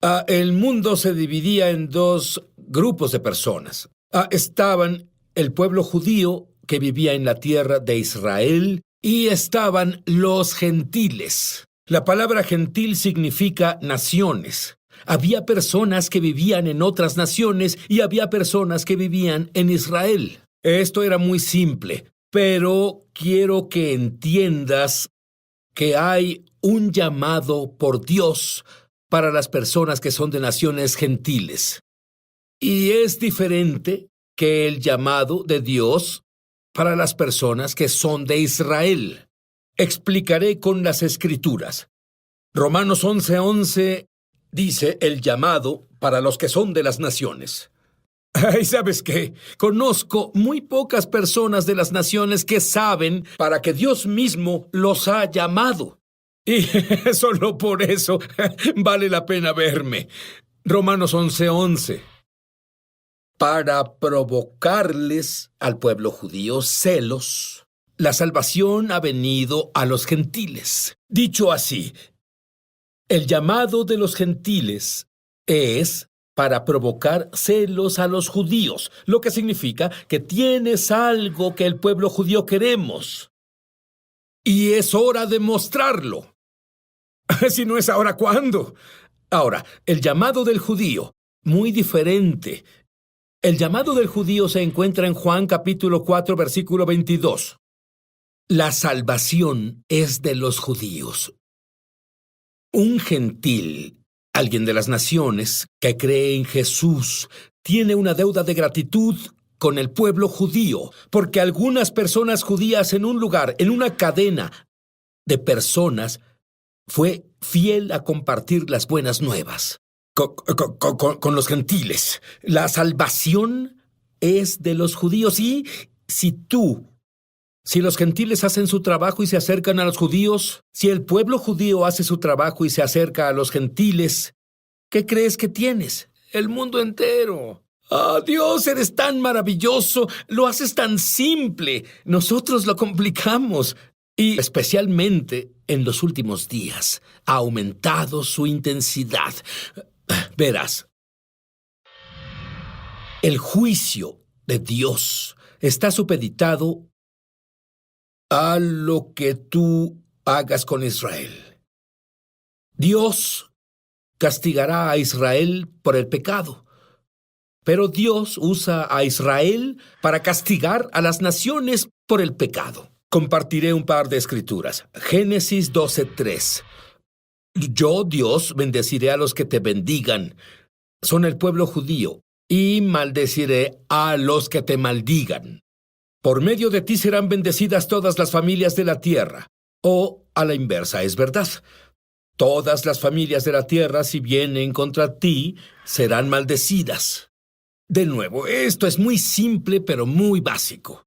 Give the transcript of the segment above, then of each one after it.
El mundo se dividía en dos grupos de personas. Estaban el pueblo judío que vivía en la tierra de Israel y estaban los gentiles. La palabra gentil significa naciones. Había personas que vivían en otras naciones y había personas que vivían en Israel. Esto era muy simple, pero quiero que entiendas que hay un llamado por Dios para las personas que son de naciones gentiles. Y es diferente que el llamado de Dios para las personas que son de Israel. Explicaré con las Escrituras. Romanos 11:11 dice el llamado para los que son de las naciones. ¿Y sabes qué? Conozco muy pocas personas de las naciones que saben para que Dios mismo los ha llamado. Y solo por eso vale la pena verme. Romanos 11:11. Para provocarles al pueblo judío celos, la salvación ha venido a los gentiles. Dicho así, el llamado de los gentiles es para provocar celos a los judíos, lo que significa que tienes algo que el pueblo judío queremos. Y es hora de mostrarlo. Si no es ahora, ¿cuándo? Ahora, el llamado del judío, muy diferente. El llamado del judío se encuentra en Juan capítulo 4, versículo 22. La salvación es de los judíos. Un gentil, alguien de las naciones que cree en Jesús, tiene una deuda de gratitud con el pueblo judío, porque algunas personas judías en un lugar, en una cadena de personas, fue fiel a compartir las buenas nuevas con los gentiles. La salvación es de los judíos. Y si los gentiles hacen su trabajo y se acercan a los judíos, si el pueblo judío hace su trabajo y se acerca a los gentiles, ¿qué crees que tienes? El mundo entero. Dios, eres tan maravilloso, lo haces tan simple. Nosotros lo complicamos. Y especialmente en los últimos días ha aumentado su intensidad. Verás, el juicio de Dios está supeditado a lo que tú hagas con Israel. Dios castigará a Israel por el pecado, pero Dios usa a Israel para castigar a las naciones por el pecado. Compartiré un par de escrituras. Génesis 12:3. Yo, Dios, bendeciré a los que te bendigan. Son el pueblo judío. Y maldeciré a los que te maldigan. Por medio de ti serán bendecidas todas las familias de la tierra. O, a la inversa, es verdad. Todas las familias de la tierra, si vienen contra ti, serán maldecidas. De nuevo, esto es muy simple, pero muy básico.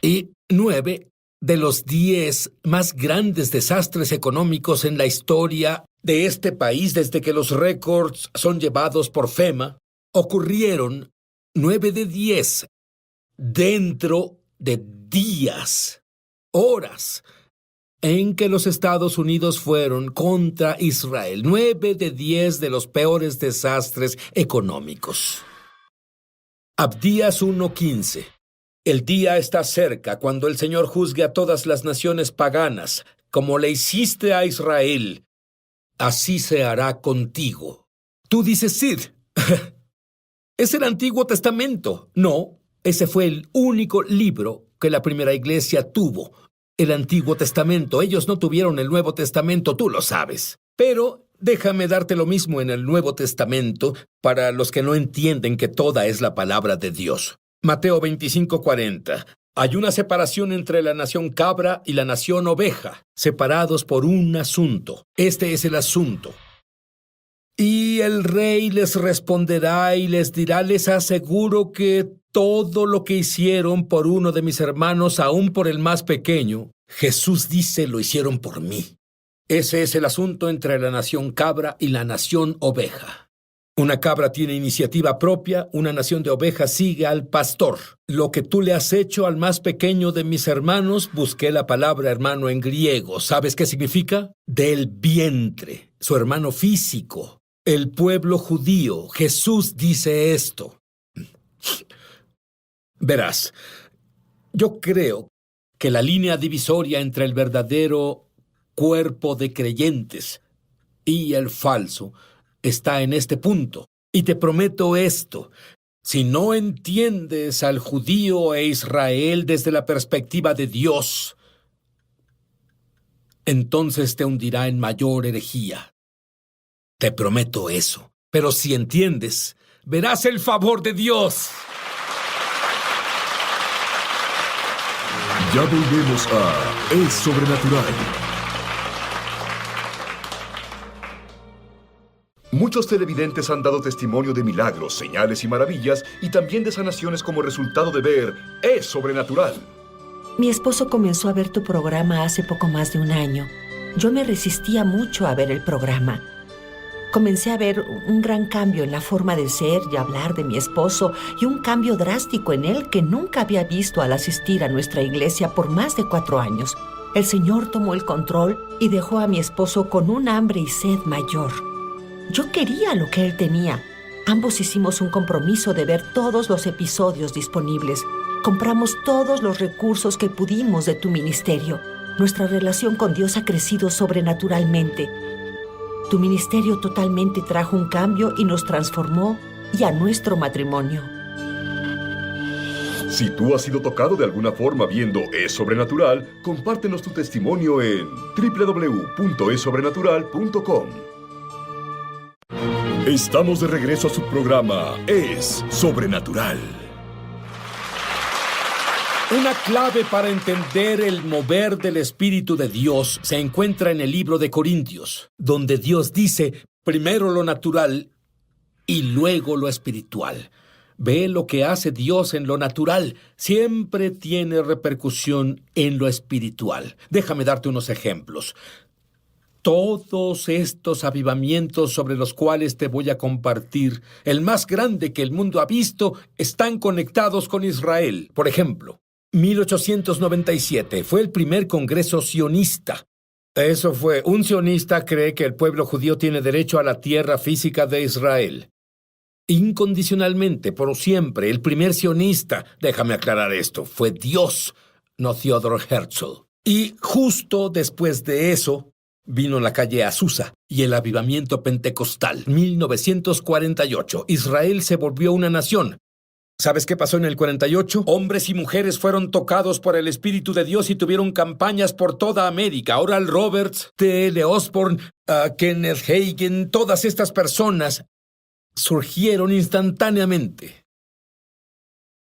Y 9 de los 10 más grandes desastres económicos en la historia de este país desde que los récords son llevados por FEMA ocurrieron 9 de 10 dentro de días, horas, en que los Estados Unidos fueron contra Israel. 9 de 10 de los peores desastres económicos. Abdías 1:15. El día está cerca cuando el Señor juzgue a todas las naciones paganas, como le hiciste a Israel, así se hará contigo. Tú dices, Sid, es el Antiguo Testamento. No, ese fue el único libro que la primera iglesia tuvo, el Antiguo Testamento. Ellos no tuvieron el Nuevo Testamento, tú lo sabes. Pero déjame darte lo mismo en el Nuevo Testamento para los que no entienden que toda es la palabra de Dios. Mateo 25:40. Hay una separación entre la nación cabra y la nación oveja, separados por un asunto. Este es el asunto. Y el rey les responderá y les dirá, les aseguro que todo lo que hicieron por uno de mis hermanos, aún por el más pequeño, Jesús dice, lo hicieron por mí. Ese es el asunto entre la nación cabra y la nación oveja. Una cabra tiene iniciativa propia, una nación de ovejas sigue al pastor. Lo que tú le has hecho al más pequeño de mis hermanos, busqué la palabra hermano en griego. ¿Sabes qué significa? Del vientre. su hermano físico, el pueblo judío. Jesús dice esto. Verás, yo creo que la línea divisoria entre el verdadero cuerpo de creyentes y el falso está en este punto. Y te prometo esto: si no entiendes al judío e Israel desde la perspectiva de Dios, entonces te hundirá en mayor herejía. Te prometo eso. Pero si entiendes, verás el favor de Dios. Ya volvemos a Es Sobrenatural. Muchos televidentes han dado testimonio de milagros, señales y maravillas, y también de sanaciones como resultado de ver Es Sobrenatural. Mi esposo comenzó a ver tu programa hace poco más de un año. Yo me resistía mucho a ver el programa. Comencé a ver un gran cambio en la forma de ser y hablar de mi esposo, y un cambio drástico en él que nunca había visto al asistir a nuestra iglesia por más de 4 años. El Señor tomó el control y dejó a mi esposo con un hambre y sed mayor. Yo quería lo que él tenía. Ambos hicimos un compromiso de ver todos los episodios disponibles. Compramos todos los recursos que pudimos de tu ministerio. Nuestra relación con Dios ha crecido sobrenaturalmente. Tu ministerio totalmente trajo un cambio y nos transformó, y a nuestro matrimonio. Si tú has sido tocado de alguna forma viendo Es Sobrenatural, compártenos tu testimonio en www.esobrenatural.com. Estamos de regreso a su programa Es Sobrenatural. Una clave para entender el mover del Espíritu de Dios se encuentra en el libro de Corintios, donde Dios dice primero lo natural y luego lo espiritual. Ve lo que hace Dios en lo natural, siempre tiene repercusión en lo espiritual. Déjame darte unos ejemplos. Todos estos avivamientos sobre los cuales te voy a compartir, el más grande que el mundo ha visto, están conectados con Israel. Por ejemplo, 1897 fue el primer congreso sionista. Eso fue, un sionista cree que el pueblo judío tiene derecho a la tierra física de Israel. Incondicionalmente, por siempre, el primer sionista, déjame aclarar esto, fue Dios, no Theodor Herzl. Y justo después de eso, vino la calle Azusa y el avivamiento pentecostal. 1948, Israel se volvió una nación. ¿Sabes qué pasó en el 48? Hombres y mujeres fueron tocados por el Espíritu de Dios y tuvieron campañas por toda América. Oral Roberts, T.L. Osborne, Kenneth Hagin, todas estas personas surgieron instantáneamente.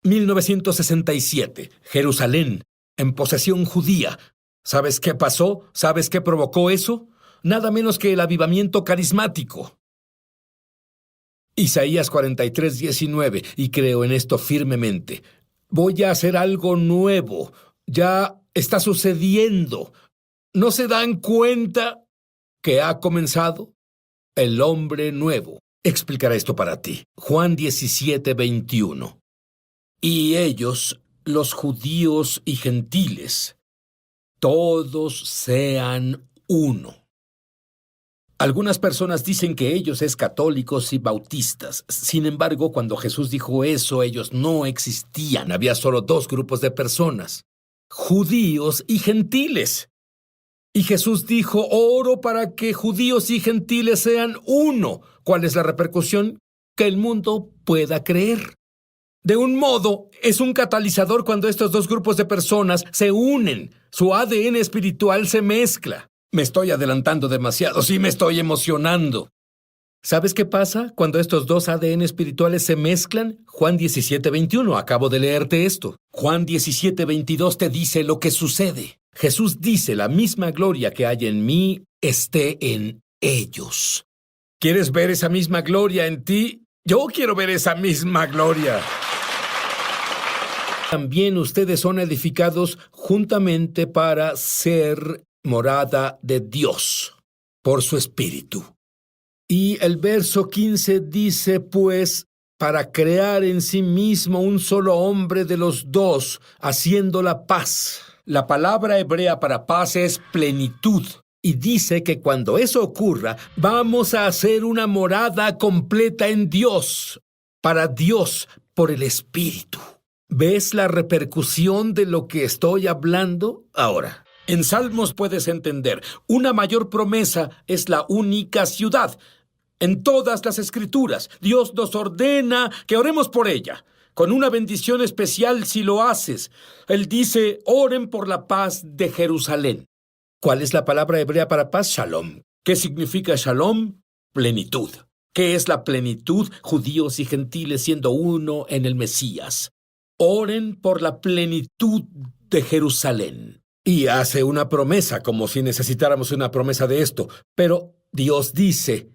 1967, Jerusalén, en posesión judía. ¿Sabes qué pasó? ¿Sabes qué provocó eso? Nada menos que el avivamiento carismático. Isaías 43:19, y creo en esto firmemente. Voy a hacer algo nuevo. Ya está sucediendo. ¿No se dan cuenta que ha comenzado? El hombre nuevo. Explicaré esto para ti. Juan 17:21. Y ellos, los judíos y gentiles, todos sean uno. Algunas personas dicen que ellos es católicos y bautistas. Sin embargo, cuando Jesús dijo eso, ellos no existían. Había solo 2 grupos de personas: judíos y gentiles. Y Jesús dijo, oro para que judíos y gentiles sean uno. ¿Cuál es la repercusión? Que el mundo pueda creer. De un modo, es un catalizador cuando estos 2 grupos de personas se unen. Su ADN espiritual se mezcla. Me estoy adelantando demasiado, sí me estoy emocionando. ¿Sabes qué pasa cuando estos 2 ADN espirituales se mezclan? Juan 17:21, acabo de leerte esto. Juan 17:22 te dice lo que sucede. Jesús dice, la misma gloria que hay en mí esté en ellos. ¿Quieres ver esa misma gloria en ti? Yo quiero ver esa misma gloria. También ustedes son edificados juntamente para ser morada de Dios por su Espíritu. Y el verso 15 dice, pues, para crear en sí mismo un solo hombre de los 2, haciendo la paz. La palabra hebrea para paz es plenitud. Y dice que cuando eso ocurra, vamos a hacer una morada completa en Dios, para Dios, por el Espíritu. ¿Ves la repercusión de lo que estoy hablando? Ahora, en Salmos puedes entender, una mayor promesa es la única ciudad. En todas las Escrituras, Dios nos ordena que oremos por ella, con una bendición especial si lo haces. Él dice, oren por la paz de Jerusalén. ¿Cuál es la palabra hebrea para paz? Shalom. ¿Qué significa shalom? Plenitud. ¿Qué es la plenitud? Judíos y gentiles siendo uno en el Mesías. Oren por la plenitud de Jerusalén. Y hace una promesa, como si necesitáramos una promesa de esto. Pero Dios dice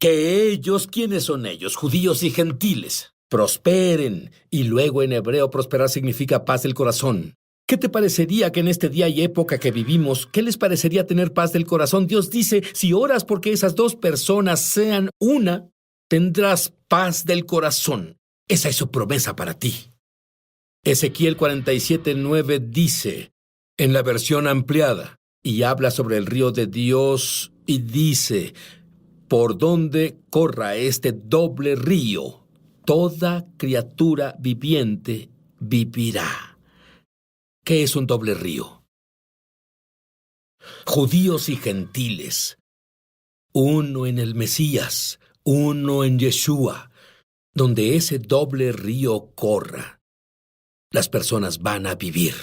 que ellos, ¿quiénes son ellos? Judíos y gentiles. Prosperen. Y luego en hebreo prosperar significa paz del corazón. ¿Qué te parecería que en este día y época que vivimos, qué les parecería tener paz del corazón? Dios dice, si oras porque esas dos personas sean una, tendrás paz del corazón. Esa es su promesa para ti. Ezequiel 47:9 dice, en la versión ampliada, y habla sobre el río de Dios, y dice, por donde corra este doble río, toda criatura viviente vivirá. ¿Qué es un doble río? Judíos y gentiles, uno en el Mesías, uno en Yeshua, donde ese doble río corra, las personas van a vivir.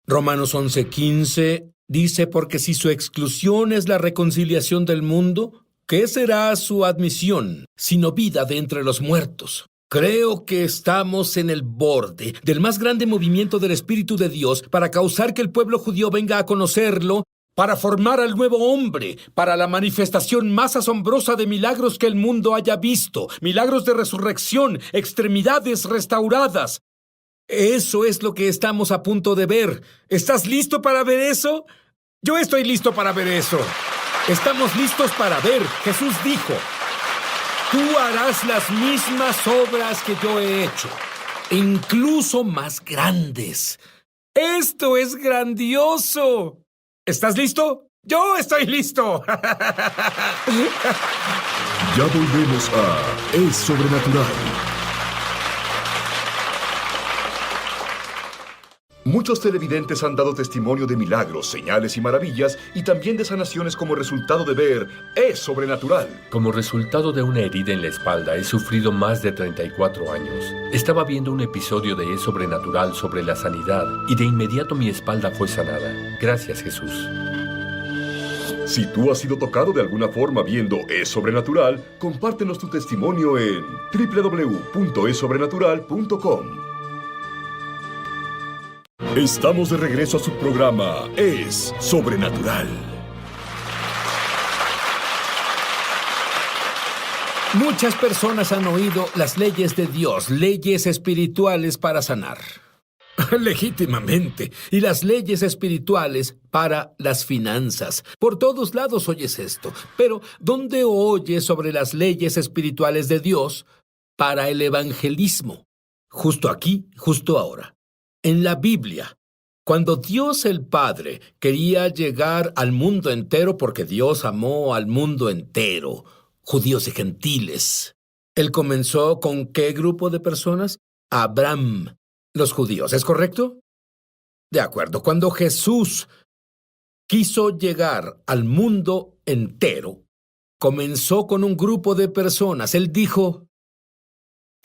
Romanos 11:15 dice, porque si su exclusión es la reconciliación del mundo, ¿qué será su admisión, sino vida de entre los muertos? Creo que estamos en el borde del más grande movimiento del Espíritu de Dios para causar que el pueblo judío venga a conocerlo, para formar al nuevo hombre, para la manifestación más asombrosa de milagros que el mundo haya visto, milagros de resurrección, extremidades restauradas. Eso es lo que estamos a punto de ver. ¿Estás listo para ver eso? Yo estoy listo para ver eso. Estamos listos para ver. Jesús dijo, tú harás las mismas obras que yo he hecho, incluso más grandes. ¡Esto es grandioso! ¿Estás listo? ¡Yo estoy listo! Ya volvemos a Es Sobrenatural. Muchos televidentes han dado testimonio de milagros, señales y maravillas, y también de sanaciones como resultado de ver Es Sobrenatural. Como resultado de una herida en la espalda, he sufrido más de 34 años. Estaba viendo un episodio de Es Sobrenatural sobre la sanidad, y de inmediato mi espalda fue sanada. Gracias, Jesús. Si tú has sido tocado de alguna forma viendo Es Sobrenatural, compártenos tu testimonio en www.esobrenatural.com. Estamos de regreso a su programa Es Sobrenatural. Muchas personas han oído las leyes de Dios, leyes espirituales para sanar. Legítimamente. Y las leyes espirituales para las finanzas. Por todos lados oyes esto. Pero, ¿dónde oyes sobre las leyes espirituales de Dios para el evangelismo? Justo aquí, justo ahora. En la Biblia, cuando Dios el Padre quería llegar al mundo entero porque Dios amó al mundo entero, judíos y gentiles, Él comenzó ¿con qué grupo de personas? Abraham, los judíos, ¿es correcto? De acuerdo, cuando Jesús quiso llegar al mundo entero, comenzó con un grupo de personas. Él dijo,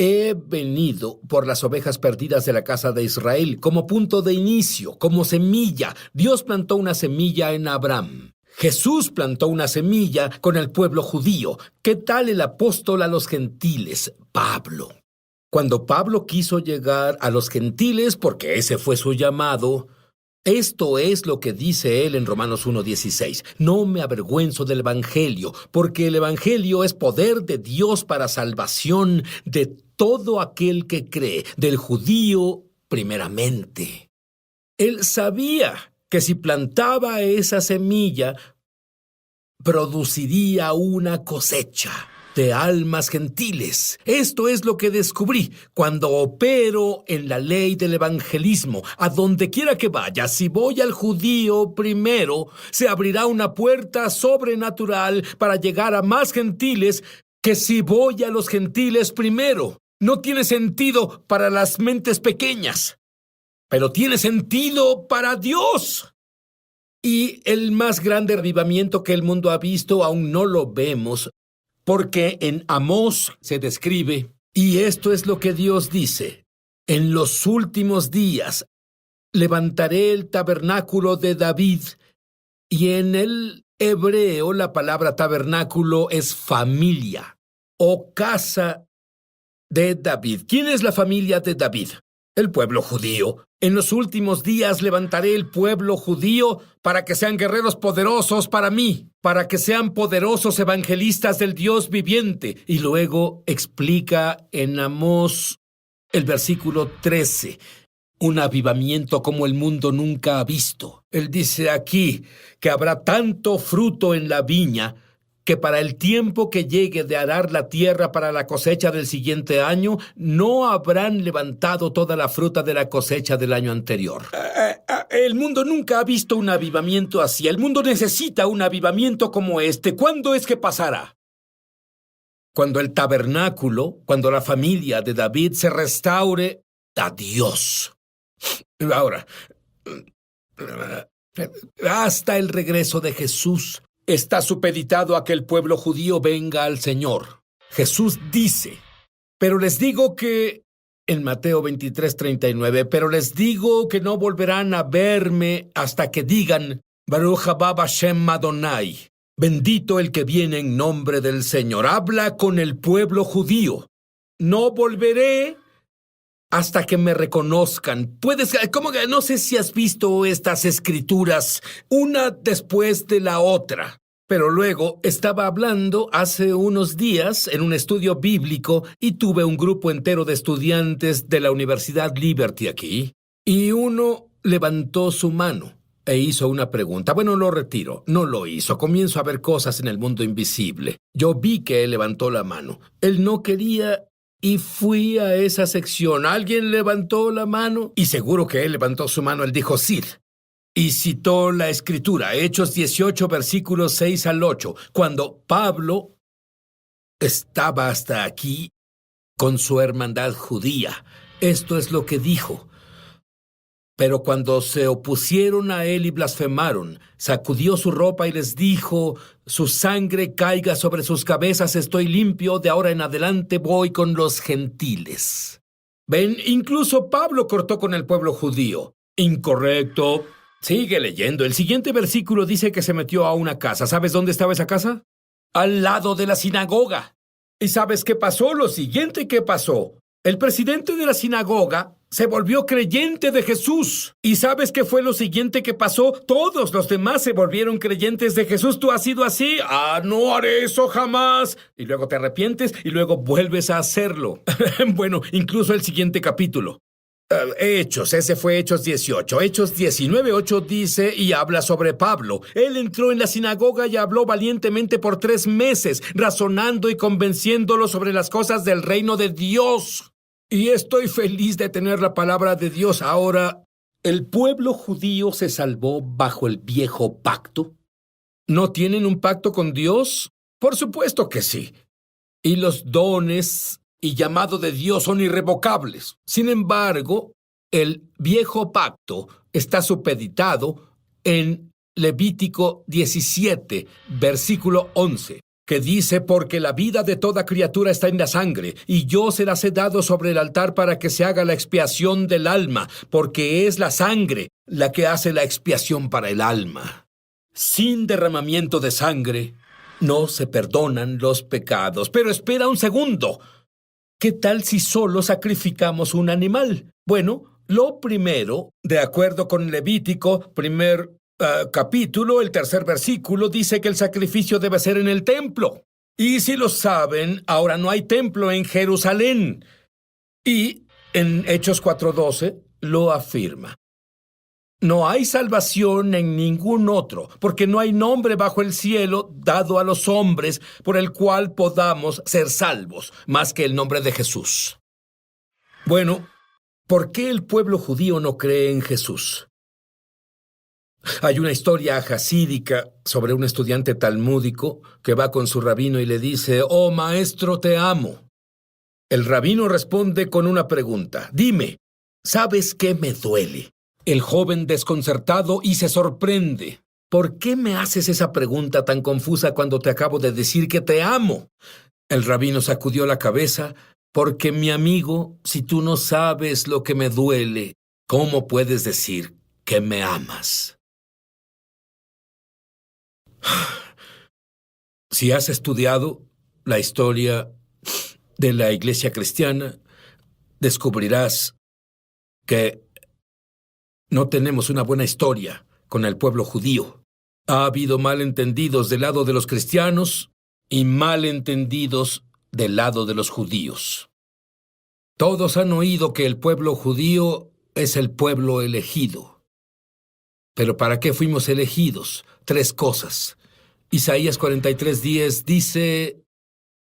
he venido por las ovejas perdidas de la casa de Israel, como punto de inicio, como semilla. Dios plantó una semilla en Abraham. Jesús plantó una semilla con el pueblo judío. ¿Qué tal el apóstol a los gentiles? Pablo. Cuando Pablo quiso llegar a los gentiles, porque ese fue su llamado, esto es lo que dice él en Romanos 1:16. No me avergüenzo del Evangelio, porque el Evangelio es poder de Dios para salvación de todo aquel que cree, del judío primeramente. Él sabía que si plantaba esa semilla, produciría una cosecha. de almas gentiles. Esto es lo que descubrí cuando opero en la ley del evangelismo. A donde quiera que vaya, si voy al judío primero, se abrirá una puerta sobrenatural para llegar a más gentiles que si voy a los gentiles primero. No tiene sentido para las mentes pequeñas, pero tiene sentido para Dios. Y el más grande avivamiento que el mundo ha visto aún no lo vemos, porque en Amós se describe, y esto es lo que Dios dice: en los últimos días levantaré el tabernáculo de David. Y en el hebreo la palabra tabernáculo es familia o casa de David. ¿Quién es la familia de David? El pueblo judío. En los últimos días levantaré el pueblo judío para que sean guerreros poderosos para mí, para que sean poderosos evangelistas del Dios viviente. Y luego explica en Amós el versículo 13, un avivamiento como el mundo nunca ha visto. Él dice aquí que habrá tanto fruto en la viña que para el tiempo que llegue de arar la tierra para la cosecha del siguiente año, no habrán levantado toda la fruta de la cosecha del año anterior. El mundo nunca ha visto un avivamiento así. El mundo necesita un avivamiento como este. ¿Cuándo es que pasará? Cuando el tabernáculo, cuando la familia de David se restaure a Dios. Ahora, hasta el regreso de Jesús, está supeditado a que el pueblo judío venga al Señor. Jesús dice, pero les digo que, en Mateo 23:39, pero les digo que no volverán a verme hasta que digan, Baruch haba Hashem Adonai, bendito el que viene en nombre del Señor. Habla con el pueblo judío. No volveré hasta que me reconozcan. No sé si has visto estas escrituras, una después de la otra. Pero luego estaba hablando hace unos días en un estudio bíblico y tuve un grupo entero de estudiantes de la Universidad Liberty aquí. Y uno levantó su mano e hizo una pregunta. Bueno, lo retiro. No lo hizo. Comienzo a ver cosas en el mundo invisible. Yo vi que él levantó la mano. Él no quería. Y fui a esa sección. Alguien levantó la mano y seguro que él levantó su mano. Él dijo sí. Y citó la escritura, Hechos 18, versículos 6 al 8, cuando Pablo estaba hasta aquí con su hermandad judía. Esto es lo que dijo. Pero cuando se opusieron a él y blasfemaron, sacudió su ropa y les dijo, su sangre caiga sobre sus cabezas, estoy limpio, de ahora en adelante voy con los gentiles. Ven, incluso Pablo cortó con el pueblo judío. Incorrecto. Sigue leyendo. El siguiente versículo dice que se metió a una casa. ¿Sabes dónde estaba esa casa? Al lado de la sinagoga. ¿Y sabes qué pasó? Lo siguiente que pasó. El presidente de la sinagoga se volvió creyente de Jesús. ¿Y sabes qué fue lo siguiente que pasó? Todos los demás se volvieron creyentes de Jesús. ¿Tú has sido así? No haré eso jamás. Y luego te arrepientes y luego vuelves a hacerlo. Bueno, incluso el siguiente capítulo. Hechos, ese fue Hechos 18. Hechos 19:8 dice y habla sobre Pablo. Él entró en la sinagoga y habló valientemente por 3 meses, razonando y convenciéndolo sobre las cosas del reino de Dios. Y estoy feliz de tener la palabra de Dios. Ahora, ¿el pueblo judío se salvó bajo el viejo pacto? ¿No tienen un pacto con Dios? Por supuesto que sí. Y los dones y llamado de Dios son irrevocables. Sin embargo, el viejo pacto está supeditado en Levítico 17, versículo 11, que dice, porque la vida de toda criatura está en la sangre, y yo se las he dado sobre el altar para que se haga la expiación del alma, porque es la sangre la que hace la expiación para el alma. Sin derramamiento de sangre no se perdonan los pecados. Pero espera un segundo. ¿Qué tal si solo sacrificamos un animal? Bueno, lo primero, de acuerdo con Levítico, primer capítulo, el 3er versículo, dice que el sacrificio debe ser en el templo. Y si lo saben, ahora no hay templo en Jerusalén. Y en Hechos 4:12 lo afirma. No hay salvación en ningún otro, porque no hay nombre bajo el cielo dado a los hombres por el cual podamos ser salvos, más que el nombre de Jesús. Bueno, ¿por qué el pueblo judío no cree en Jesús? Hay una historia hasídica sobre un estudiante talmúdico que va con su rabino y le dice: «Oh, maestro, te amo». El rabino responde con una pregunta: «Dime, ¿sabes qué me duele?». El joven desconcertado y se sorprende. «¿Por qué me haces esa pregunta tan confusa cuando te acabo de decir que te amo?». El rabino sacudió la cabeza. «Porque, mi amigo, si tú no sabes lo que me duele, ¿cómo puedes decir que me amas?». Si has estudiado la historia de la Iglesia cristiana, descubrirás que no tenemos una buena historia con el pueblo judío. Ha habido malentendidos del lado de los cristianos y malentendidos del lado de los judíos. Todos han oído que el pueblo judío es el pueblo elegido. ¿Pero para qué fuimos elegidos? 3 cosas. Isaías 43:10 dice: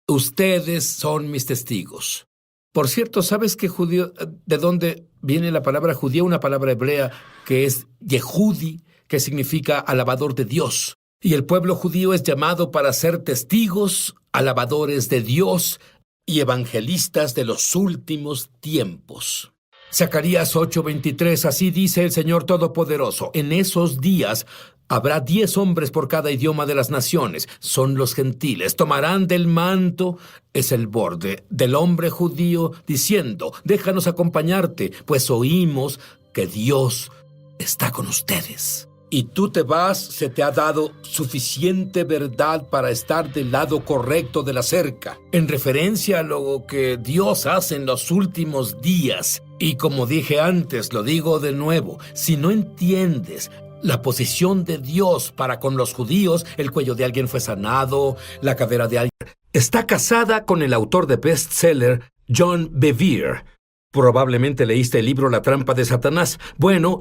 «Ustedes son mis testigos». Por cierto, ¿sabes qué judío, de dónde viene la palabra judío? Una palabra hebrea que es Yehudi, que significa alabador de Dios. Y el pueblo judío es llamado para ser testigos, alabadores de Dios y evangelistas de los últimos tiempos. Zacarías 8:23, así dice el Señor Todopoderoso: «En esos días habrá 10 hombres por cada idioma de las naciones, son los gentiles. Tomarán del manto», es el borde, «del hombre judío, diciendo: déjanos acompañarte, pues oímos que Dios está con ustedes. Y tú te vas, se te ha dado suficiente verdad para estar del lado correcto de la cerca», en referencia a lo que Dios hace en los últimos días. Y como dije antes, lo digo de nuevo, si no entiendes la posición de Dios para con los judíos, el cuello de alguien fue sanado, la cadera de alguien. Está casada con el autor de bestseller John Bevere. Probablemente leíste el libro La trampa de Satanás. Bueno,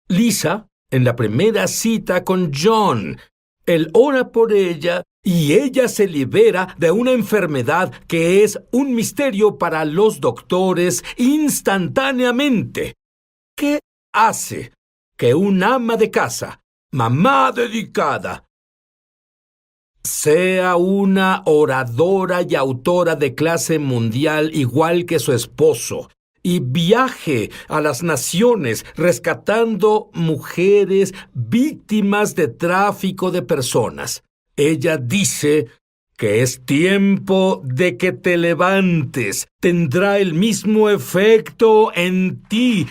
Lisa, en la primera cita con John, él ora por ella y ella se libera de una enfermedad que es un misterio para los doctores instantáneamente. ¿Qué hace que un ama de casa, mamá dedicada, sea una oradora y autora de clase mundial igual que su esposo y viaje a las naciones rescatando mujeres víctimas de tráfico de personas? Ella dice que es tiempo de que te levantes. Tendrá el mismo efecto en ti.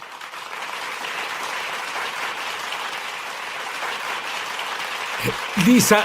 Lisa,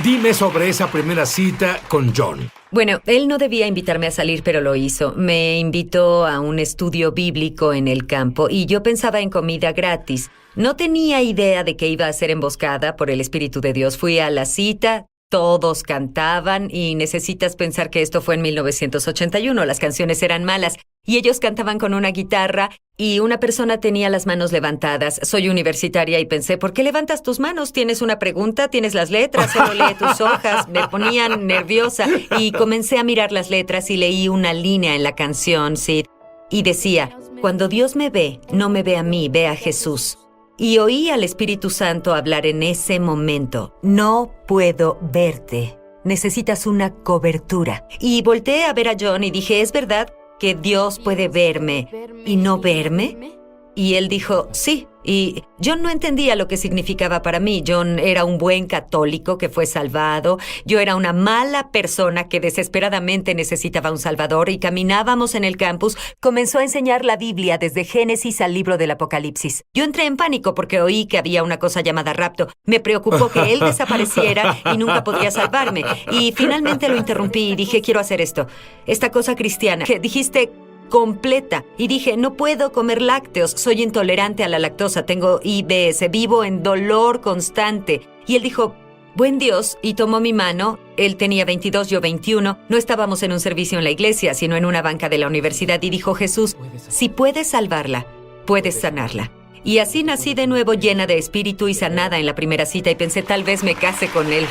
dime sobre esa primera cita con John. Bueno, él no debía invitarme a salir, pero lo hizo. Me invitó a un estudio bíblico en el campo y yo pensaba en comida gratis. No tenía idea de que iba a ser emboscada por el Espíritu de Dios. Fui a la cita, todos cantaban y necesitas pensar que esto fue en 1981. Las canciones eran malas y ellos cantaban con una guitarra y una persona tenía las manos levantadas. Soy universitaria y pensé, ¿por qué levantas tus manos? ¿Tienes una pregunta? ¿Tienes las letras? Solo lee tus hojas. Me ponían nerviosa y comencé a mirar las letras y leí una línea en la canción, Sid, y decía: cuando Dios me ve, no me ve a mí, ve a Jesús. Y oí al Espíritu Santo hablar en ese momento: no puedo verte, necesitas una cobertura. Y volteé a ver a John y dije, ¿es verdad que Dios puede verme y no verme? Y él dijo, sí. Y John no entendía lo que significaba para mí. John era un buen católico que fue salvado. Yo era una mala persona que desesperadamente necesitaba un salvador y caminábamos en el campus. Comenzó a enseñar la Biblia desde Génesis al libro del Apocalipsis. Yo entré en pánico porque oí que había una cosa llamada rapto. Me preocupó que él desapareciera y nunca podría salvarme. Y finalmente lo interrumpí y dije, quiero hacer esto. Esta cosa cristiana que dijiste completa. Y dije, no puedo comer lácteos, soy intolerante a la lactosa, tengo IBS, vivo en dolor constante. Y él dijo, buen Dios, y tomó mi mano. Él tenía 22, yo 21. No estábamos en un servicio en la iglesia, sino en una banca de la universidad. Y dijo, Jesús, si puedes salvarla, puedes sanarla. Y así nací de nuevo llena de espíritu y sanada en la primera cita y pensé tal vez me case con él.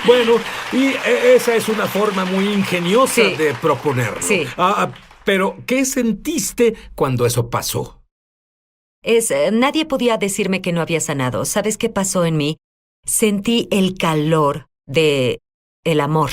Bueno, y esa es una forma muy ingeniosa Sí. de proponerlo. Sí. Pero, ¿qué sentiste cuando eso pasó? Nadie podía decirme que no había sanado. ¿Sabes qué pasó en mí? Sentí el calor de el amor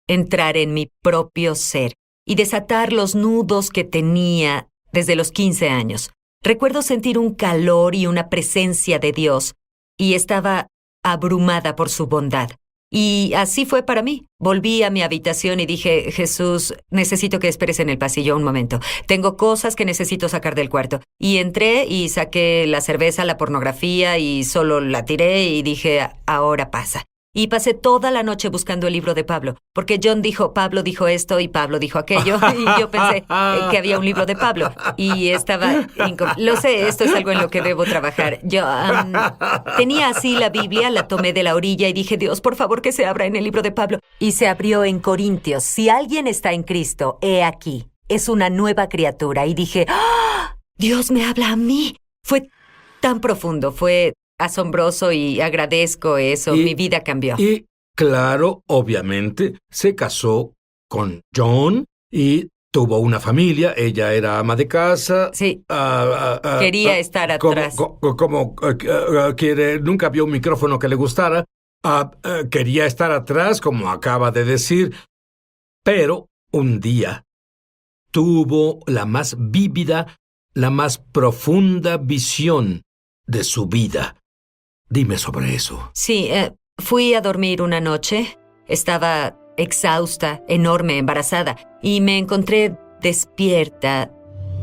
entrar en mi propio ser y desatar los nudos que tenía desde los 15 años. Recuerdo sentir un calor y una presencia de Dios y estaba abrumada por su bondad. Y así fue para mí. Volví a mi habitación y dije, Jesús, necesito que esperes en el pasillo un momento. Tengo cosas que necesito sacar del cuarto. Y entré y saqué la cerveza, la pornografía y solo la tiré y dije, ahora pasa. Y pasé toda la noche buscando el libro de Pablo, porque John dijo, Pablo dijo esto y Pablo dijo aquello, y yo pensé que había un libro de Pablo, y estaba... Lo sé, esto es algo en lo que debo trabajar. Yo tenía así la Biblia, la tomé de la orilla y dije, Dios, por favor, que se abra en el libro de Pablo. Y se abrió en Corintios. Si alguien está en Cristo, he aquí, es una nueva criatura. Y dije, ¡ah! Dios me habla a mí. Fue tan profundo, fue... asombroso y agradezco eso. Mi vida cambió. Y, claro, obviamente, se casó con John y tuvo una familia. Ella era ama de casa. Sí. Quería estar atrás. Nunca vio un micrófono que le gustara. Quería estar atrás, como acaba de decir. Pero un día tuvo la más vívida, la más profunda visión de su vida. Dime sobre eso. Sí, fui a dormir una noche. Estaba exhausta, enorme, embarazada. Y me encontré despierta,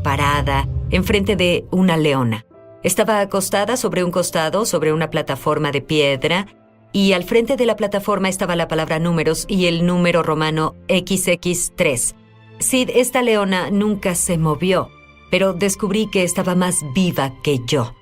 parada, enfrente de una leona. Estaba acostada sobre un costado, sobre una plataforma de piedra. Y al frente de la plataforma estaba la palabra números y el número romano XX3. Sid, esta leona nunca se movió, pero descubrí que estaba más viva que yo.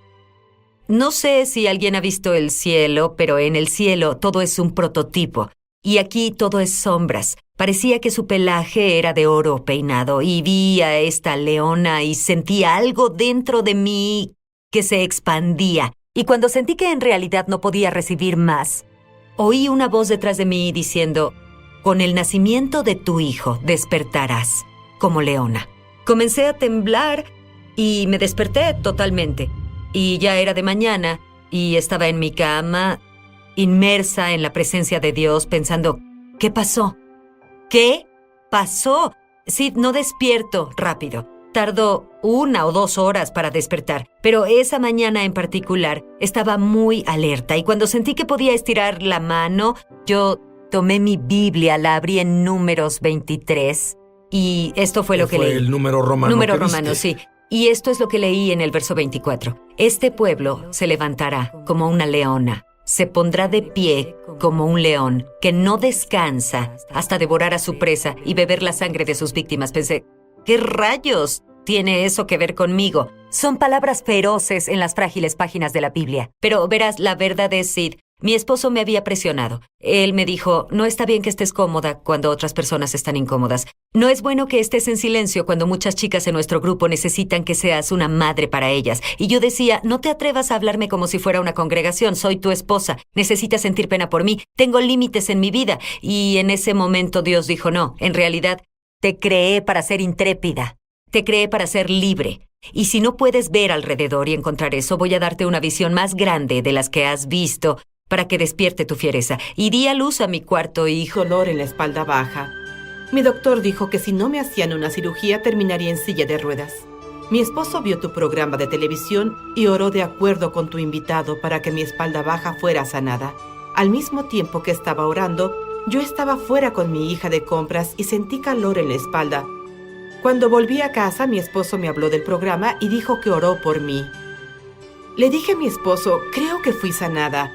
No sé si alguien ha visto el cielo, pero en el cielo todo es un prototipo. Y aquí todo es sombras. Parecía que su pelaje era de oro peinado. Y vi a esta leona y sentí algo dentro de mí que se expandía. Y cuando sentí que en realidad no podía recibir más, oí una voz detrás de mí diciendo, con el nacimiento de tu hijo despertarás como leona. Comencé a temblar y me desperté totalmente. Y ya era de mañana, y estaba en mi cama, inmersa en la presencia de Dios, pensando, ¿qué pasó? ¿Qué pasó? Sí, no despierto rápido. Tardó 1 o 2 horas para despertar, pero esa mañana en particular estaba muy alerta, y cuando sentí que podía estirar la mano, yo tomé mi Biblia, la abrí en Números 23, y esto fue lo que leí. Fue el número romano. Número que romano, viste. sí. Y esto es lo que leí en el verso 24. Este pueblo se levantará como una leona, se pondrá de pie como un león que no descansa hasta devorar a su presa y beber la sangre de sus víctimas. Pensé, ¿qué rayos tiene eso que ver conmigo? Son palabras feroces en las frágiles páginas de la Biblia. Pero verás, la verdad es, Sid, mi esposo me había presionado. Él me dijo, no está bien que estés cómoda cuando otras personas están incómodas. No es bueno que estés en silencio cuando muchas chicas en nuestro grupo necesitan que seas una madre para ellas. Y yo decía, no te atrevas a hablarme como si fuera una congregación. Soy tu esposa. Necesitas sentir pena por mí. Tengo límites en mi vida. Y en ese momento Dios dijo, no, en realidad, te creé para ser intrépida. Te creé para ser libre. Y si no puedes ver alrededor y encontrar eso, voy a darte una visión más grande de las que has visto para que despierte tu fiereza. Y di a luz a mi cuarto hijo. Dolor en la espalda baja. Mi doctor dijo que si no me hacían una cirugía terminaría en silla de ruedas. Mi esposo vio tu programa de televisión y oró de acuerdo con tu invitado para que mi espalda baja fuera sanada. Al mismo tiempo que estaba orando, yo estaba fuera con mi hija de compras y sentí calor en la espalda. Cuando volví a casa, mi esposo me habló del programa y dijo que oró por mí. Le dije a mi esposo, creo que fui sanada.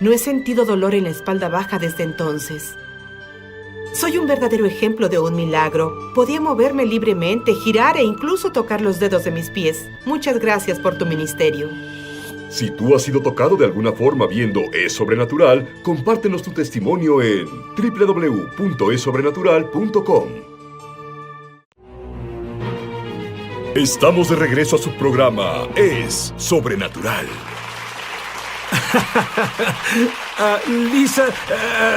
No he sentido dolor en la espalda baja desde entonces. Soy un verdadero ejemplo de un milagro. Podía moverme libremente, girar e incluso tocar los dedos de mis pies. Muchas gracias por tu ministerio. Si tú has sido tocado de alguna forma viendo Es Sobrenatural, compártenos tu testimonio en www.esobrenatural.com. Estamos de regreso a su programa Es Sobrenatural. Lisa,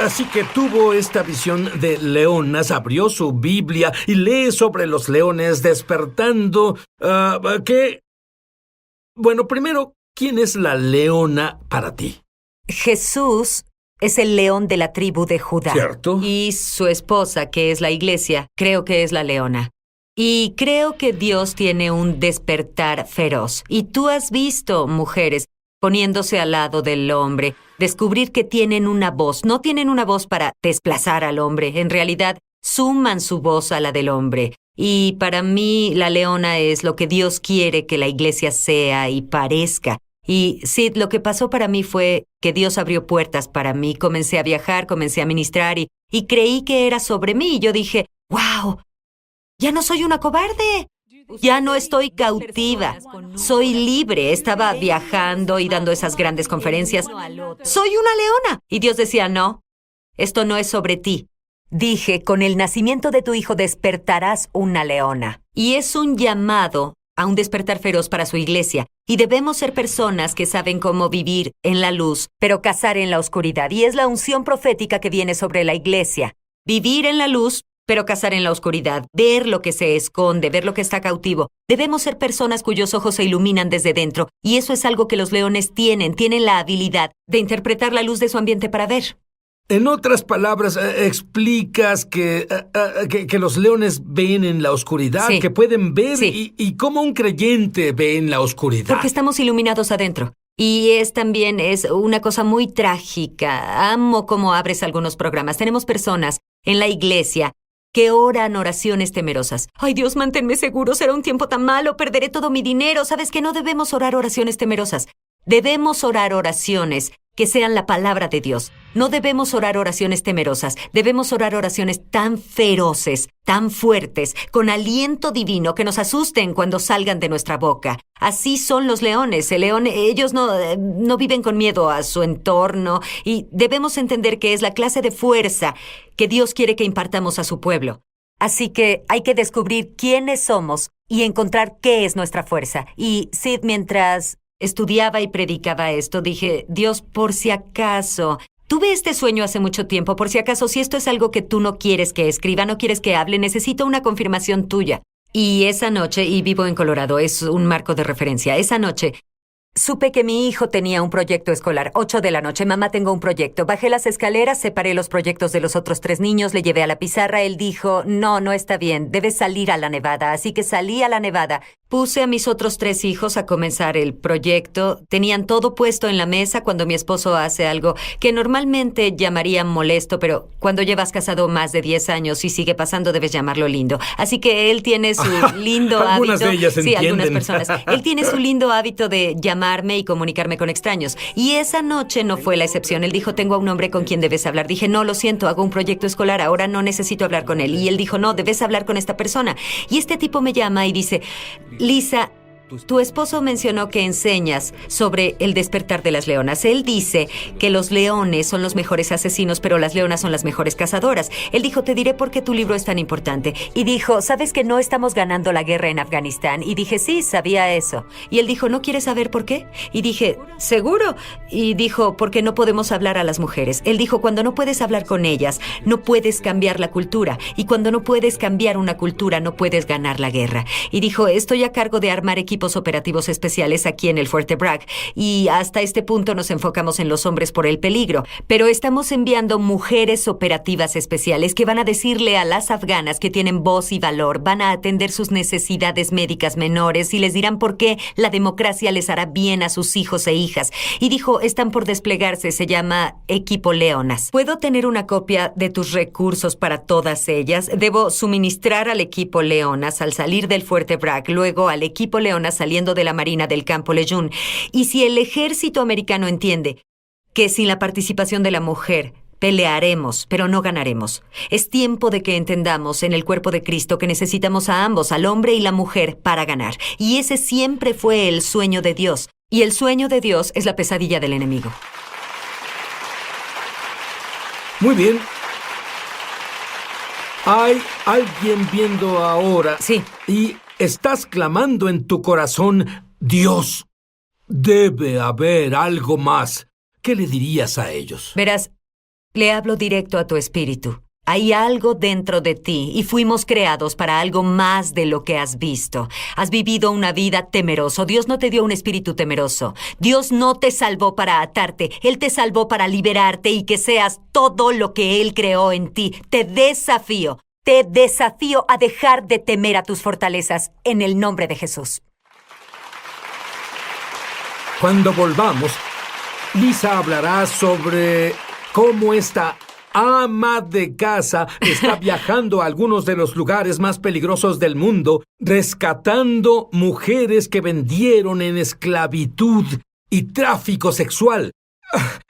así que tuvo esta visión de leonas, abrió su Biblia y lee sobre los leones despertando. Bueno, primero, ¿quién es la leona para ti? Jesús es el león de la tribu de Judá. ¿Cierto? Y su esposa, que es la iglesia, creo que es la leona. Y creo que Dios tiene un despertar feroz. Y tú has visto mujeres poniéndose al lado del hombre, descubrir que tienen una voz. No tienen una voz para desplazar al hombre. En realidad, suman su voz a la del hombre. Y para mí, la leona es lo que Dios quiere que la iglesia sea y parezca. Y Sid, lo que pasó para mí fue que Dios abrió puertas para mí. Comencé a viajar, comencé a ministrar y creí que era sobre mí. Y yo dije, ¡wow! Ya no soy una cobarde. Ya no estoy cautiva. Soy libre. Estaba viajando y dando esas grandes conferencias. Soy una leona. Y Dios decía, no, esto no es sobre ti. Dije, con el nacimiento de tu hijo despertarás una leona. Y es un llamado a un despertar feroz para su iglesia. Y debemos ser personas que saben cómo vivir en la luz, pero cazar en la oscuridad. Y es la unción profética que viene sobre la iglesia. Vivir en la luz, pero cazar en la oscuridad. Ver lo que se esconde, ver lo que está cautivo. Debemos ser personas cuyos ojos se iluminan desde dentro. Y eso es algo que los leones tienen. Tienen la habilidad de interpretar la luz de su ambiente para ver. En otras palabras, explicas que los leones ven en la oscuridad, Sí. que pueden ver Sí. y cómo un creyente ve en la oscuridad. Porque estamos iluminados adentro. Y también es una cosa muy trágica. Amo cómo abres algunos programas. Tenemos personas en la iglesia que oran oraciones temerosas. Ay, Dios, manténme seguro, será un tiempo tan malo, perderé todo mi dinero. ¿Sabes que no debemos orar oraciones temerosas? Debemos orar oraciones que sean la palabra de Dios. No debemos orar oraciones temerosas. Debemos orar oraciones tan feroces, tan fuertes, con aliento divino que nos asusten cuando salgan de nuestra boca. Así son los leones. El león, ellos no viven con miedo a su entorno y debemos entender que es la clase de fuerza que Dios quiere que impartamos a su pueblo. Así que hay que descubrir quiénes somos y encontrar qué es nuestra fuerza. Y Sid, mientras estudiaba y predicaba esto, dije, Dios, por si acaso, tuve este sueño hace mucho tiempo, por si acaso, si esto es algo que tú no quieres que escriba, no quieres que hable, necesito una confirmación tuya. Y esa noche, y vivo en Colorado, es un marco de referencia, esa noche supe que mi hijo tenía un proyecto escolar. 8 de la noche, mamá, tengo un proyecto. Bajé las escaleras, separé los proyectos de los otros 3 niños, le llevé a la pizarra. Él dijo, no está bien, debes salir a la nevada. Así que salí a la nevada. Puse a mis otros 3 hijos a comenzar el proyecto. Tenían todo puesto en la mesa cuando mi esposo hace algo que normalmente llamarían molesto, pero cuando llevas casado más de 10 años y sigue pasando, debes llamarlo lindo. Así que él tiene su lindo hábito. Algunas de ellas sí, entienden. algunas personas. Él tiene su lindo hábito de llamarme y comunicarme con extraños. Y esa noche no fue la excepción. Él dijo, tengo a un hombre con quien debes hablar. Dije, no, lo siento, hago un proyecto escolar, ahora no necesito hablar con él. Y él dijo, no, debes hablar con esta persona. Y este tipo me llama y dice, Lisa, tu esposo mencionó que enseñas sobre el despertar de las leonas. Él dice que los leones son los mejores asesinos, pero las leonas son las mejores cazadoras. Él dijo, te diré por qué tu libro es tan importante. Y dijo, ¿sabes que no estamos ganando la guerra en Afganistán? Y dije, sí, sabía eso. Y él dijo, ¿no quieres saber por qué? Y dije, ¿seguro? Y dijo, porque no podemos hablar a las mujeres. Él dijo, cuando no puedes hablar con ellas, no puedes cambiar la cultura. Y cuando no puedes cambiar una cultura, no puedes ganar la guerra. Y dijo, estoy a cargo de armar equipos operativos especiales aquí en el Fuerte Bragg y hasta este punto nos enfocamos en los hombres por el peligro, pero estamos enviando mujeres operativas especiales que van a decirle a las afganas que tienen voz y valor, van a atender sus necesidades médicas menores y les dirán por qué la democracia les hará bien a sus hijos e hijas. Y dijo, están por desplegarse, se llama Equipo Leonas. ¿Puedo tener una copia de tus recursos para todas ellas? Debo suministrar al Equipo Leonas al salir del Fuerte Bragg, luego al Equipo Leonas saliendo de la Marina del Campo Lejeune. Y si el ejército americano entiende que sin la participación de la mujer pelearemos, pero no ganaremos, es tiempo de que entendamos en el cuerpo de Cristo que necesitamos a ambos, al hombre y la mujer, para ganar. Y ese siempre fue el sueño de Dios. Y el sueño de Dios es la pesadilla del enemigo. Muy bien. Hay alguien viendo ahora. Sí. Y estás clamando en tu corazón, Dios, debe haber algo más. ¿Qué le dirías a ellos? Verás, le hablo directo a tu espíritu. Hay algo dentro de ti y fuimos creados para algo más de lo que has visto. Has vivido una vida temeroso. Dios no te dio un espíritu temeroso. Dios no te salvó para atarte. Él te salvó para liberarte y que seas todo lo que Él creó en ti. Te desafío a dejar de temer a tus fortalezas en el nombre de Jesús. Cuando volvamos, Lisa hablará sobre cómo esta ama de casa está viajando a algunos de los lugares más peligrosos del mundo, rescatando mujeres que vendieron en esclavitud y tráfico sexual.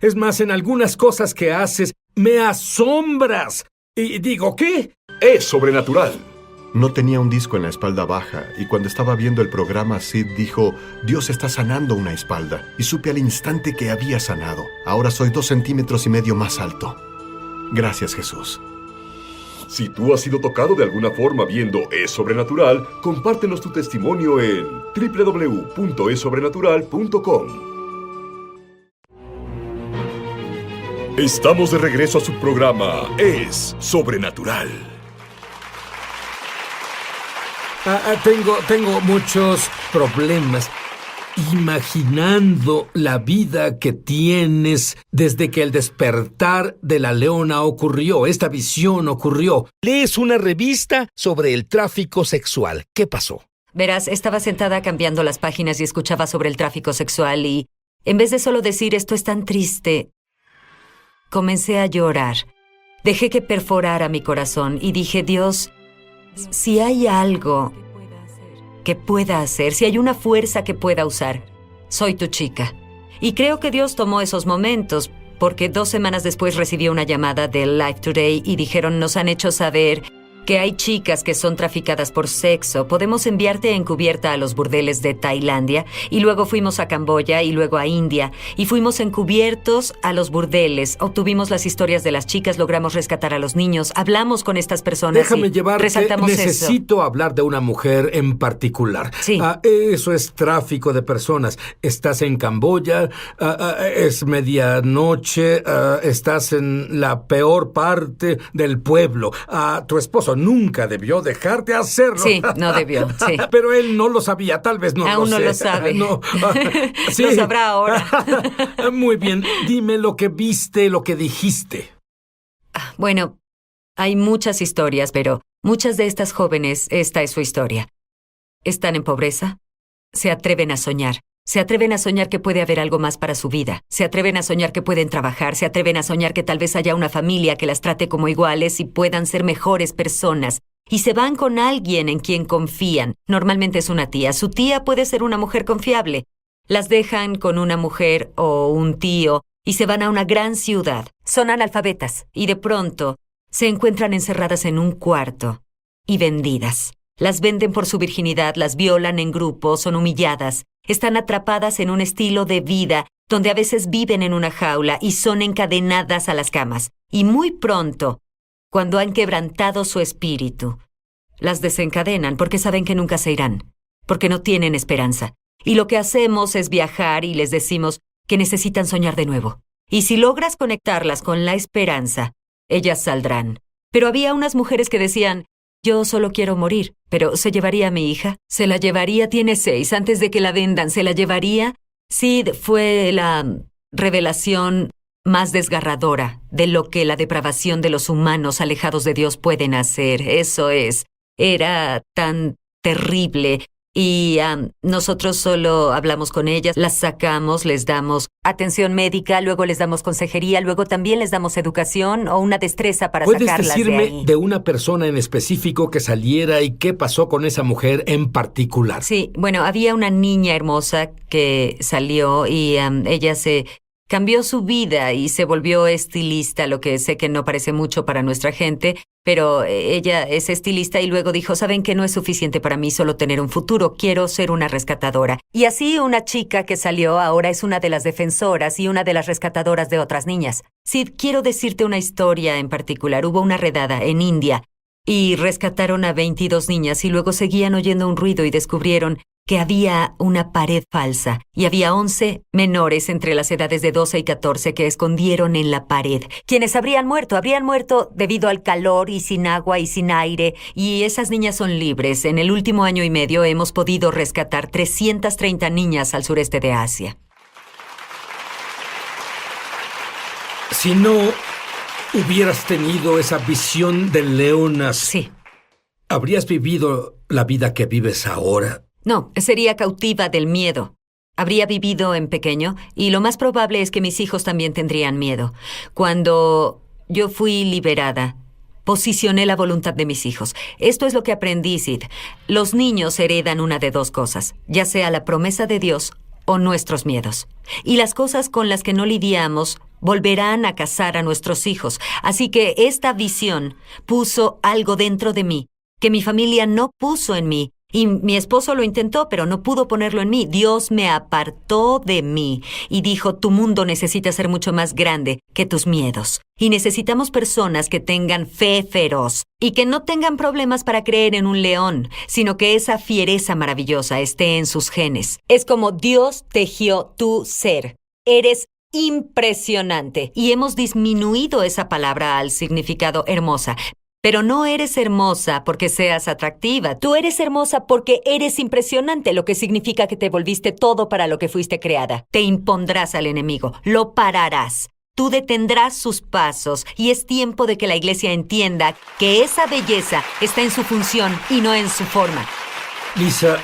Es más, en algunas cosas que haces, me asombras. Y digo, ¿qué? Es sobrenatural. No tenía un disco en la espalda baja, y cuando estaba viendo el programa, Sid dijo, Dios está sanando una espalda, y supe al instante que había sanado. Ahora soy 2,5 centímetros más alto. Gracias, Jesús. Si tú has sido tocado de alguna forma viendo Es Sobrenatural, compártenos tu testimonio en www.esobrenatural.com. Estamos de regreso a su programa Es Sobrenatural. Tengo muchos problemas imaginando la vida que tienes desde que el despertar de la leona ocurrió, esta visión ocurrió. Lees una revista sobre el tráfico sexual. ¿Qué pasó? Verás, estaba sentada cambiando las páginas y escuchaba sobre el tráfico sexual y, en vez de solo decir esto es tan triste, comencé a llorar. Dejé que perforara mi corazón y dije, Dios, si hay algo que pueda hacer, si hay una fuerza que pueda usar, soy tu chica. Y creo que Dios tomó esos momentos, porque 2 semanas después recibí una llamada de Life Today y dijeron, nos han hecho saber que hay chicas que son traficadas por sexo. Podemos enviarte encubierta a los burdeles de Tailandia. Y luego fuimos a Camboya y luego a India. Y fuimos encubiertos a los burdeles. Obtuvimos las historias de las chicas, logramos rescatar a los niños. Hablamos con estas personas. Déjame llevarte. Resaltamos Necesito hablar de una mujer en particular. Sí. Eso es tráfico de personas. Estás en Camboya, es medianoche, estás en la peor parte del pueblo. Tu esposo nunca debió dejarte hacerlo. Sí, no debió, sí. Pero él no lo sabía, tal vez no Aún lo sé. no lo sabe. No. Sí. Lo sabrá ahora. Muy bien, dime lo que viste, lo que dijiste. Bueno, hay muchas historias, pero muchas de estas jóvenes, esta es su historia. Están en pobreza, se atreven a soñar. Se atreven a soñar que puede haber algo más para su vida. Se atreven a soñar que pueden trabajar. Se atreven a soñar que tal vez haya una familia que las trate como iguales y puedan ser mejores personas. Y se van con alguien en quien confían. Normalmente es una tía. Su tía puede ser una mujer confiable. Las dejan con una mujer o un tío y se van a una gran ciudad. Son analfabetas y de pronto se encuentran encerradas en un cuarto y vendidas. Las venden por su virginidad, las violan en grupo, son humilladas. Están atrapadas en un estilo de vida donde a veces viven en una jaula y son encadenadas a las camas. Y muy pronto, cuando han quebrantado su espíritu, las desencadenan porque saben que nunca se irán, porque no tienen esperanza. Y lo que hacemos es viajar y les decimos que necesitan soñar de nuevo. Y si logras conectarlas con la esperanza, ellas saldrán. Pero había unas mujeres que decían, yo solo quiero morir, pero ¿se llevaría a mi hija? ¿Se la llevaría? Tiene 6, antes de que la vendan, ¿se la llevaría? Sid fue la revelación más desgarradora de lo que la depravación de los humanos alejados de Dios pueden hacer. Eso es, era tan terrible. Y nosotros solo hablamos con ellas, las sacamos, les damos atención médica, luego les damos consejería, luego también les damos educación o una destreza para sacarlas de ahí. ¿Puedes decirme de una persona en específico que saliera y qué pasó con esa mujer en particular? Sí, bueno, había una niña hermosa que salió y ella se cambió su vida y se volvió estilista, lo que sé que no parece mucho para nuestra gente, pero ella es estilista y luego dijo, ¿saben qué? No es suficiente para mí solo tener un futuro, quiero ser una rescatadora. Y así una chica que salió ahora es una de las defensoras y una de las rescatadoras de otras niñas. Sid, quiero decirte una historia en particular. Hubo una redada en India y rescataron a 22 niñas y luego seguían oyendo un ruido y descubrieron que había una pared falsa y había 11 menores entre las edades de 12 y 14 que escondieron en la pared. Quienes habrían muerto debido al calor y sin agua y sin aire, y esas niñas son libres. En el último año y medio hemos podido rescatar 330 niñas al sureste de Asia. Si no hubieras tenido esa visión de leonas, Sí. ¿habrías vivido la vida que vives ahora? No, sería cautiva del miedo. Habría vivido en pequeño y lo más probable es que mis hijos también tendrían miedo. Cuando yo fui liberada, posicioné la voluntad de mis hijos. Esto es lo que aprendí, Sid. Los niños heredan una de dos cosas, ya sea la promesa de Dios o nuestros miedos. Y las cosas con las que no lidiamos volverán a cazar a nuestros hijos. Así que esta visión puso algo dentro de mí que mi familia no puso en mí. Y mi esposo lo intentó, pero no pudo ponerlo en mí. Dios me apartó de mí y dijo, tu mundo necesita ser mucho más grande que tus miedos. Y necesitamos personas que tengan fe feroz y que no tengan problemas para creer en un león, sino que esa fiereza maravillosa esté en sus genes. Es como Dios tejió tu ser. Eres impresionante. Y hemos disminuido esa palabra al significado hermosa. Pero no eres hermosa porque seas atractiva. Tú eres hermosa porque eres impresionante, lo que significa que te volviste todo para lo que fuiste creada. Te impondrás al enemigo, lo pararás. Tú detendrás sus pasos y es tiempo de que la iglesia entienda que esa belleza está en su función y no en su forma. Lisa,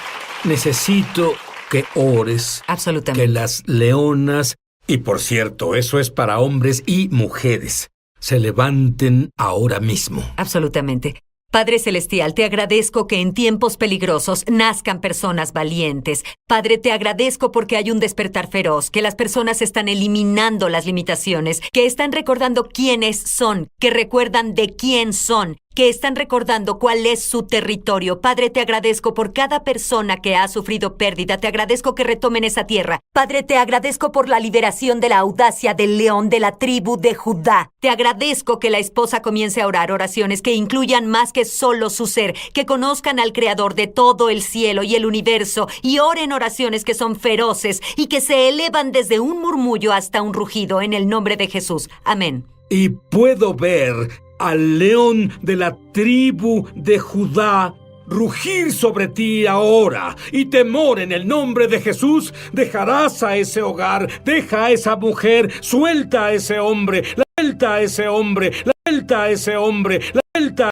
necesito que ores. Absolutamente. Que las leonas, y por cierto, eso es para hombres y mujeres, se levanten ahora mismo. Absolutamente. Padre Celestial, te agradezco que en tiempos peligrosos nazcan personas valientes. Padre, te agradezco porque hay un despertar feroz, que las personas están eliminando las limitaciones, que están recordando quiénes son, que recuerdan de quién son, que están recordando cuál es su territorio. Padre, te agradezco por cada persona que ha sufrido pérdida. Te agradezco que retomen esa tierra. Padre, te agradezco por la liberación de la audacia del león de la tribu de Judá. Te agradezco que la esposa comience a orar oraciones que incluyan más que solo su ser, que conozcan al Creador de todo el cielo y el universo y oren oraciones que son feroces y que se elevan desde un murmullo hasta un rugido en el nombre de Jesús. Amén. Y puedo ver al león de la tribu de Judá rugir sobre ti ahora, y temor en el nombre de Jesús. Dejarás a ese hogar, deja a esa mujer, suelta a ese hombre, suelta a ese hombre, suelta a ese hombre, suelta